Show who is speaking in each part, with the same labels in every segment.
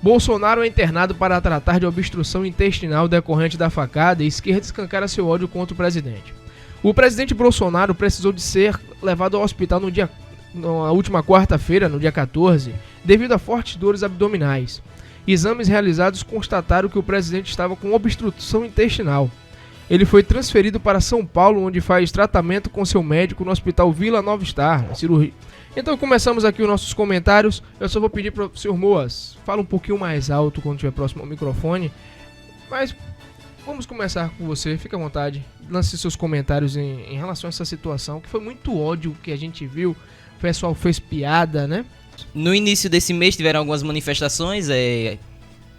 Speaker 1: Bolsonaro é internado para tratar de obstrução intestinal decorrente da facada e esquerda escancara seu ódio contra o presidente. O presidente Bolsonaro precisou de ser levado ao hospital na última quarta-feira, no dia 14, devido a fortes dores abdominais. Exames realizados constataram que o presidente estava com obstrução intestinal. Ele foi transferido para São Paulo, onde faz tratamento com seu médico no Hospital Vila Nova Star, na cirurgia. Então começamos aqui os nossos comentários. Eu só vou pedir para o senhor Moas, fala um pouquinho mais alto quando estiver próximo ao microfone. Mas vamos começar com você, fica à vontade. Lance seus comentários em relação a essa situação, que foi muito ódio que a gente viu. O pessoal fez piada, né?
Speaker 2: No início desse mês tiveram algumas manifestações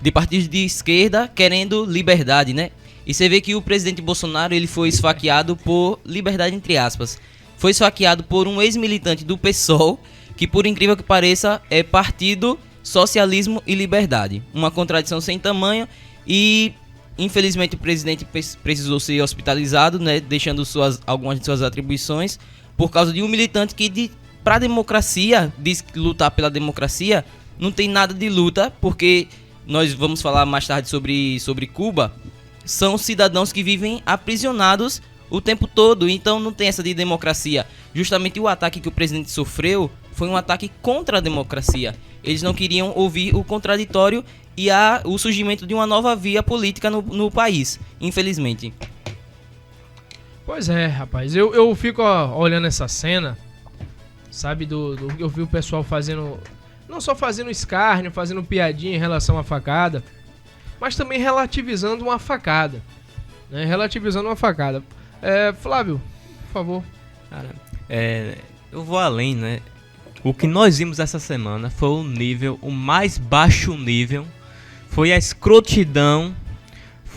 Speaker 2: de partidos de esquerda querendo liberdade, né? E você vê que o presidente Bolsonaro ele foi esfaqueado por liberdade entre aspas. Foi esfaqueado por um ex-militante do PSOL, que por incrível que pareça é Partido Socialismo e Liberdade. Uma contradição sem tamanho e infelizmente o presidente precisou ser hospitalizado, né, deixando algumas de suas atribuições por causa de um militante que para a democracia, diz que lutar pela democracia, não tem nada de luta, porque nós vamos falar mais tarde sobre Cuba, são cidadãos que vivem aprisionados o tempo todo, então não tem essa de democracia. Justamente o ataque que o presidente sofreu foi um ataque contra a democracia. Eles não queriam ouvir o contraditório e o surgimento de uma nova via política no país, infelizmente.
Speaker 1: Pois é, rapaz, eu fico olhando essa cena, sabe, eu vi o pessoal fazendo, não só fazendo escárnio, fazendo piadinha em relação à facada, mas também relativizando uma facada, né, Flávio, por favor.
Speaker 3: Cara, eu vou além, né? O que nós vimos essa semana foi o mais baixo nível, foi a escrotidão,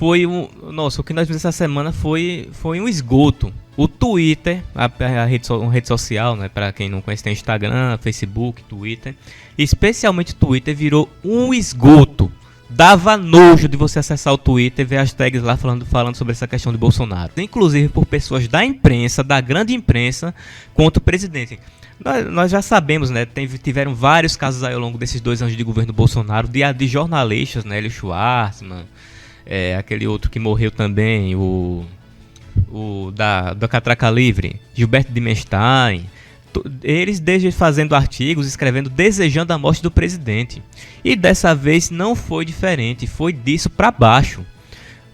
Speaker 3: o que nós vimos essa semana foi um esgoto. O Twitter, uma rede social, né? Para quem não conhece, tem Instagram, Facebook, Twitter, especialmente o Twitter virou um esgoto. Dava nojo de você acessar o Twitter e ver as tags lá falando sobre essa questão de Bolsonaro. Inclusive por pessoas da imprensa, da grande imprensa, contra o presidente. Nós já sabemos, né? Tiveram vários casos aí ao longo desses 2 anos de governo Bolsonaro, de jornalistas, né? Hélio Schwartzman, aquele outro que morreu também, o da Catraca Livre, Gilberto Dimenstein. Eles desde fazendo artigos, escrevendo, desejando a morte do presidente. E dessa vez não foi diferente, foi disso pra baixo.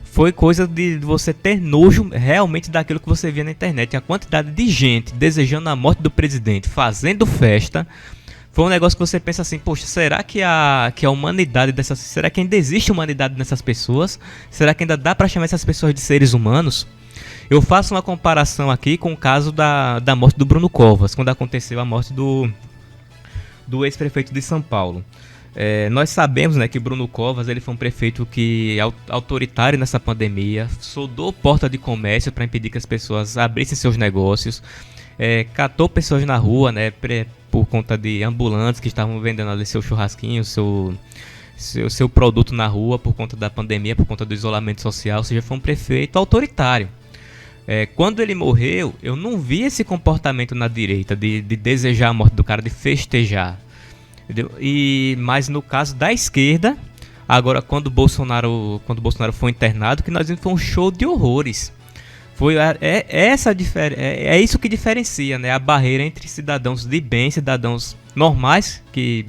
Speaker 3: Foi coisa de você ter nojo realmente daquilo que você via na internet. A quantidade de gente desejando a morte do presidente, fazendo festa, foi um negócio que você pensa assim, poxa, será que a humanidade será que ainda existe humanidade nessas pessoas? Será que ainda dá pra chamar essas pessoas de seres humanos? Eu faço uma comparação aqui com o caso da morte do Bruno Covas, quando aconteceu a morte do ex-prefeito de São Paulo. Nós sabemos, né, que Bruno Covas ele foi um prefeito que autoritário nessa pandemia, soldou porta de comércio para impedir que as pessoas abrissem seus negócios, catou pessoas na rua, né, por conta de ambulantes que estavam vendendo ali seu churrasquinho, seu produto na rua por conta da pandemia, por conta do isolamento social, ou seja, foi um prefeito autoritário. Quando ele morreu, eu não vi esse comportamento na direita de desejar a morte do cara, de festejar. Entendeu? Mas no caso da esquerda, agora quando o Bolsonaro foi internado, que nós vimos foi um show de horrores. É isso que diferencia, né, a barreira entre cidadãos de bem, cidadãos normais que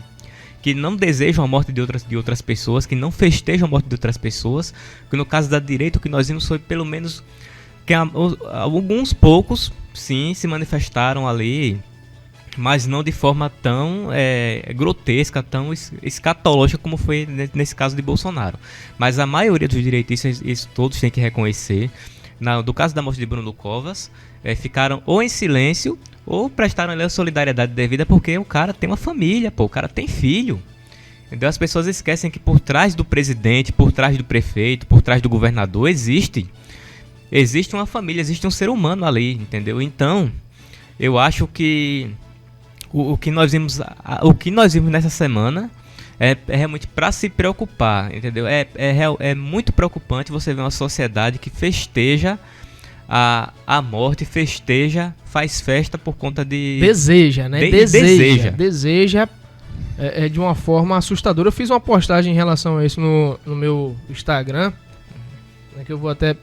Speaker 3: não desejam a morte de outras pessoas, que não festejam a morte de outras pessoas. Que no caso da direita, o que nós vimos foi pelo menos que alguns poucos, sim, se manifestaram ali, mas não de forma tão grotesca, tão escatológica como foi nesse caso de Bolsonaro. Mas a maioria dos direitistas, isso todos têm que reconhecer. Do caso da morte de Bruno Covas, ficaram ou em silêncio ou prestaram a solidariedade devida, porque o cara tem uma família, o cara tem filho. Então as pessoas esquecem que por trás do presidente, por trás do prefeito, por trás do governador, existe uma família, existe um ser humano ali, entendeu? Então, eu acho que o que nós vimos nessa semana é realmente para se preocupar, entendeu? É muito preocupante você ver uma sociedade que festeja a morte, faz festa por conta de...
Speaker 1: Deseja, né? Deseja é de uma forma assustadora. Eu fiz uma postagem em relação a isso no meu Instagram, né, que eu vou até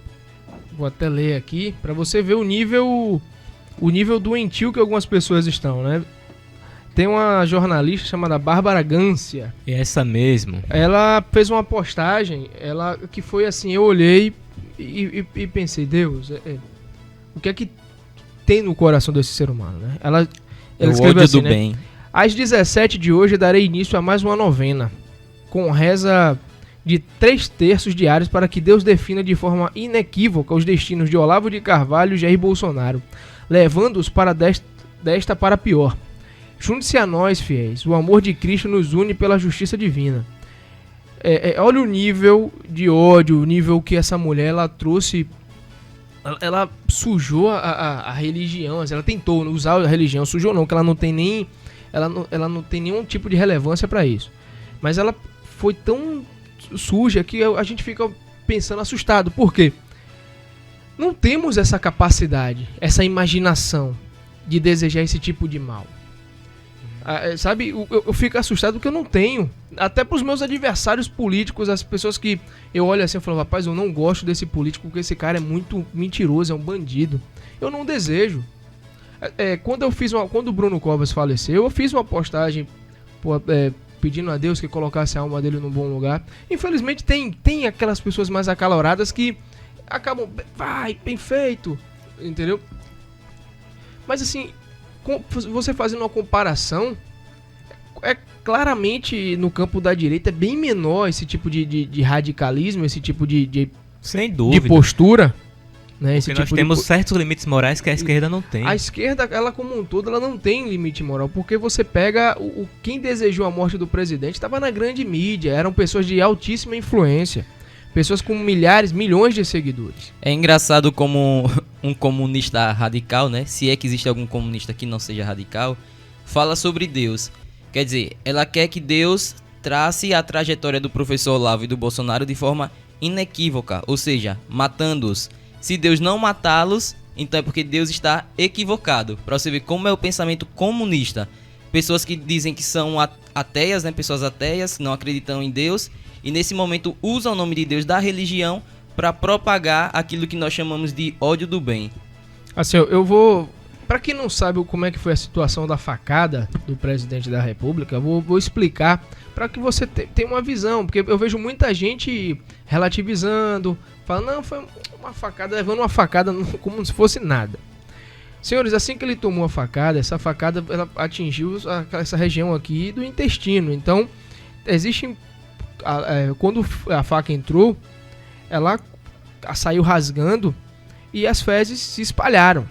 Speaker 1: ler aqui, pra você ver o nível doentio que algumas pessoas estão, né? Tem uma jornalista chamada Bárbara Gância.
Speaker 3: É essa mesmo.
Speaker 1: Ela fez uma postagem, que foi assim, eu olhei e pensei, Deus, o que é que tem no coração desse ser humano, né? Ela
Speaker 2: O
Speaker 1: escreveu
Speaker 2: ódio
Speaker 1: assim,
Speaker 2: do
Speaker 1: né?
Speaker 2: bem.
Speaker 1: Às 17 de hoje darei início a mais uma novena, com reza de 3/3 diários para que Deus defina de forma inequívoca os destinos de Olavo de Carvalho e Jair Bolsonaro, levando-os para desta para pior. Junte-se a nós, fiéis, o amor de Cristo nos une pela justiça divina. Olha o nível de ódio, o nível que essa mulher ela trouxe. Ela sujou a religião, ela tentou usar a religião, sujou não, que ela não tem nem. Ela não tem nenhum tipo de relevância para isso. Mas ela foi tão suja que a gente fica pensando assustado. Por quê? Não temos essa capacidade, essa imaginação de desejar esse tipo de mal. Sabe, eu fico assustado porque eu não tenho. Até pros meus adversários políticos, as pessoas que eu olho assim e falo, rapaz, eu não gosto desse político porque esse cara é muito mentiroso, é um bandido. Eu não desejo. Quando o Bruno Covas faleceu, eu fiz uma postagem pedindo a Deus que colocasse a alma dele num bom lugar. Infelizmente tem aquelas pessoas mais acaloradas que acabam, vai, bem feito, entendeu? Mas assim, você fazendo uma comparação, claramente no campo da direita é bem menor esse tipo de radicalismo, esse tipo de
Speaker 3: Sem dúvida.
Speaker 1: postura, né?
Speaker 3: Porque nós temos certos limites morais que a esquerda não tem.
Speaker 1: A esquerda, ela como um todo, ela não tem limite moral, porque você pega quem desejou a morte do presidente estava na grande mídia, eram pessoas de altíssima influência, pessoas com milhões de seguidores.
Speaker 2: É engraçado como um comunista radical, né? Se é que existe algum comunista que não seja radical, fala sobre Deus. Quer dizer, ela quer que Deus trace a trajetória do professor Olavo e do Bolsonaro de forma inequívoca, ou seja, matando-os. Se Deus não matá-los, então é porque Deus está equivocado. Para você ver como é o pensamento comunista. Pessoas que dizem que são ateias, né? Pessoas ateias, que não acreditam em Deus, e nesse momento usam o nome de Deus da religião para propagar aquilo que nós chamamos de ódio do bem.
Speaker 1: Assim, eu vou... Para quem não sabe como é que foi a situação da facada do presidente da República, eu vou explicar para que você tenha uma visão, porque eu vejo muita gente relativizando, falando, não, foi uma facada, levando uma facada como se fosse nada. Senhores, assim que ele tomou a facada, essa facada ela atingiu essa região aqui do intestino. Então, quando a faca entrou, ela saiu rasgando e as fezes se espalharam,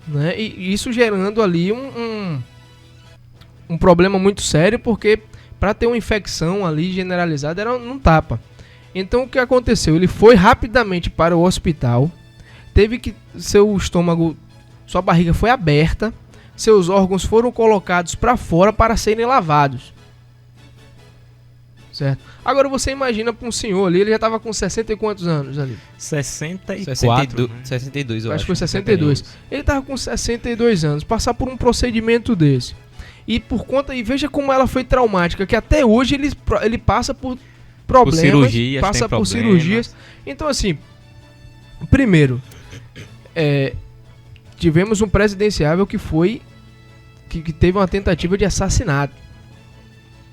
Speaker 1: né? E isso gerando ali um problema muito sério, porque para ter uma infecção ali generalizada era num tapa. Então o que aconteceu? Ele foi rapidamente para o hospital, teve que seu estômago, sua barriga foi aberta, seus órgãos foram colocados para fora para serem lavados. Certo? Agora você imagina para um senhor ali, ele já estava com 60 e quantos anos ali?
Speaker 3: 64,
Speaker 2: 62, eu
Speaker 1: acho
Speaker 2: acho.
Speaker 1: que foi 62. Ele estava com 62 anos, passar por um procedimento desse. E por conta, e veja como ela foi traumática, que até hoje ele passa por problemas,
Speaker 3: cirurgias,
Speaker 1: passa por
Speaker 3: problemas.
Speaker 1: cirurgias. Então assim, primeiro, tivemos um presidenciável que teve uma tentativa de assassinato.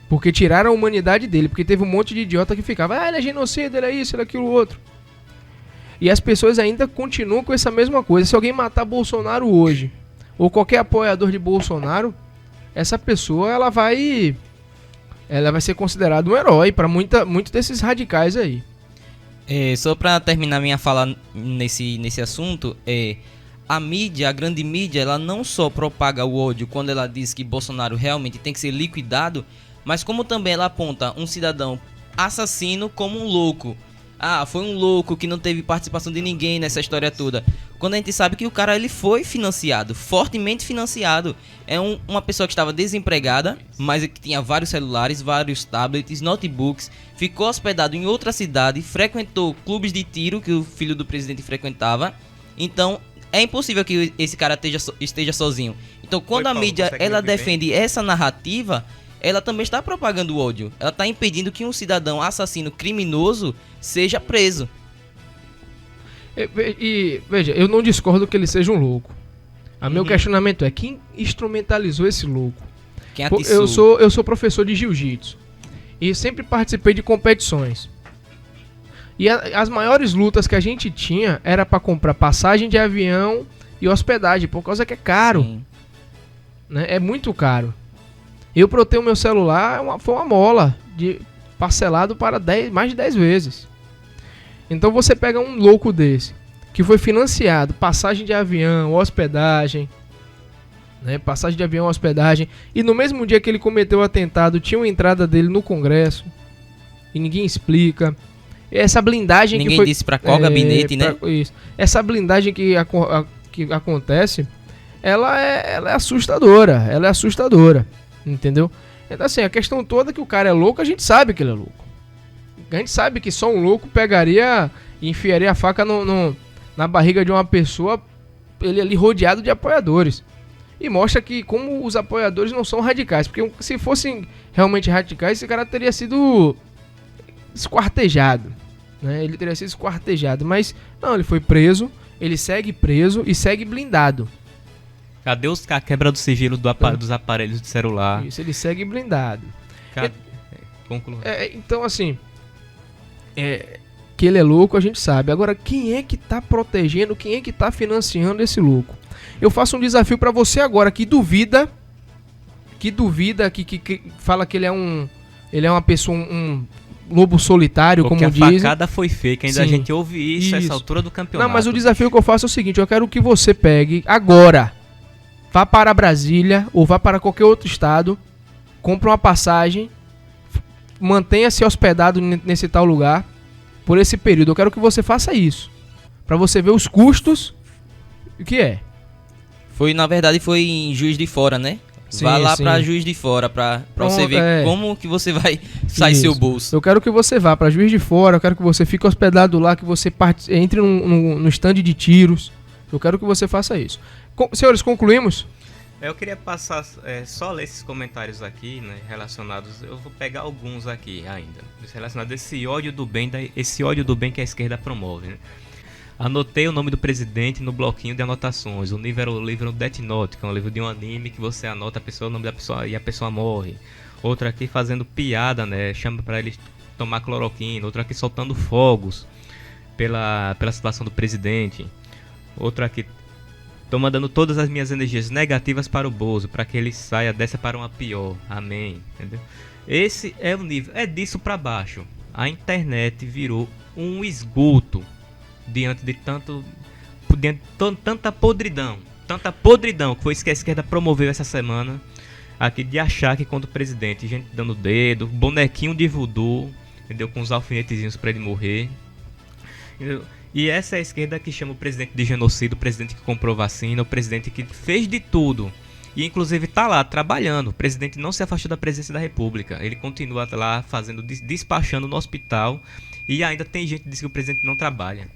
Speaker 1: Porque tiraram a humanidade dele, porque teve um monte de idiota que ficava, ele é genocida, ele é isso, ele é aquilo, outro. E as pessoas ainda continuam com essa mesma coisa. Se alguém matar Bolsonaro hoje, ou qualquer apoiador de Bolsonaro, essa pessoa ela vai ser considerada um herói para muitos desses radicais aí.
Speaker 2: Só para terminar minha fala nesse assunto, a mídia, a grande mídia, ela não só propaga o ódio quando ela diz que Bolsonaro realmente tem que ser liquidado, mas como também ela aponta um cidadão assassino como um louco. Foi um louco que não teve participação de ninguém nessa história toda. Quando a gente sabe que o cara ele foi financiado, fortemente financiado. É uma pessoa que estava desempregada, mas que tinha vários celulares, vários tablets, notebooks. Ficou hospedado em outra cidade, frequentou clubes de tiro que o filho do presidente frequentava. Então é impossível que esse cara esteja sozinho. Então quando a mídia ela defende essa narrativa, ela também está propagando o ódio. Ela está impedindo que um cidadão assassino criminoso seja preso.
Speaker 1: E veja, eu não discordo que ele seja um louco. Meu questionamento é quem instrumentalizou esse louco?
Speaker 2: Quem atiçou?
Speaker 1: Eu sou professor de jiu-jitsu e sempre participei de competições. E as maiores lutas que a gente tinha era para comprar passagem de avião e hospedagem, por causa que é caro.
Speaker 2: Sim.
Speaker 1: Né? É muito caro. Eu, pra eu ter o meu celular, foi uma mola parcelado para mais de 10 vezes. Então você pega um louco desse, que foi financiado, passagem de avião, hospedagem, né? Passagem de avião, hospedagem, e no mesmo dia que ele cometeu o atentado, tinha uma entrada dele no Congresso, e ninguém explica. Essa blindagem
Speaker 2: Ninguém
Speaker 1: que foi...
Speaker 2: disse pra qual gabinete, né?
Speaker 1: Isso. Essa blindagem que acontece, ela é assustadora, entendeu? Então assim, a questão toda é que o cara é louco, a gente sabe que ele é louco. A gente sabe que só um louco pegaria e enfiaria a faca na barriga de uma pessoa, ele ali rodeado de apoiadores. E mostra que como os apoiadores não são radicais, porque se fossem realmente radicais, esse cara teria sido esquartejado, né? Ele teria sido esquartejado, mas não, ele foi preso, ele segue preso e segue blindado.
Speaker 3: Cadê a quebra do sigilo dos aparelhos de celular?
Speaker 1: Isso, ele segue blindado.
Speaker 3: Conclua.
Speaker 1: Então, assim, que ele é louco, a gente sabe. Agora, quem é que tá protegendo, quem é que tá financiando esse louco? Eu faço um desafio pra você agora, que duvida, que fala que ele é uma pessoa, um lobo solitário,
Speaker 3: porque
Speaker 1: como dizem.
Speaker 3: A facada foi fake, ainda a gente ouve isso a essa altura do campeonato.
Speaker 1: Não, mas o desafio que eu faço é o seguinte, eu quero que você pegue agora, vá para Brasília ou vá para qualquer outro estado, compre uma passagem, mantenha-se hospedado nesse tal lugar por esse período. Eu quero que você faça isso, para você ver os custos, o que é.
Speaker 2: Na verdade foi em Juiz de Fora, né?
Speaker 1: Sim,
Speaker 2: Vá lá
Speaker 1: sim.
Speaker 2: pra Juiz de Fora, pra você ver como que você vai sair
Speaker 1: Isso.
Speaker 2: seu bolso.
Speaker 1: Eu quero que você vá para Juiz de Fora, eu quero que você fique hospedado lá, que você entre no stand de tiros. Eu quero que você faça isso. Senhores, concluímos?
Speaker 3: Eu queria passar, só ler esses comentários aqui, né, relacionados, eu vou pegar alguns aqui ainda, relacionados a esse ódio do bem que a esquerda promove, né? Anotei o nome do presidente no bloquinho de anotações. O livro era o livro Death Note, que é um livro de um anime que você anota o nome da pessoa e a pessoa morre. Outro aqui fazendo piada, né? Chama pra ele tomar cloroquina. Outro aqui soltando fogos pela situação do presidente. Outro aqui, tô mandando todas as minhas energias negativas para o Bozo, para que ele saia dessa para uma pior. Amém. Entendeu? Esse é o nível. É disso pra baixo. A internet virou um esgoto diante de tanta podridão que foi isso que a esquerda promoveu essa semana aqui, de achar que contra o presidente, gente dando dedo, bonequinho de voodoo, entendeu, com os alfinetezinhos para ele morrer, entendeu? E essa é a esquerda que chama o presidente de genocida, o presidente que comprou vacina, o presidente que fez de tudo e inclusive tá lá trabalhando. O presidente não se afastou da presidência da república, ele continua lá despachando no hospital. E ainda tem gente que diz que o presidente não trabalha.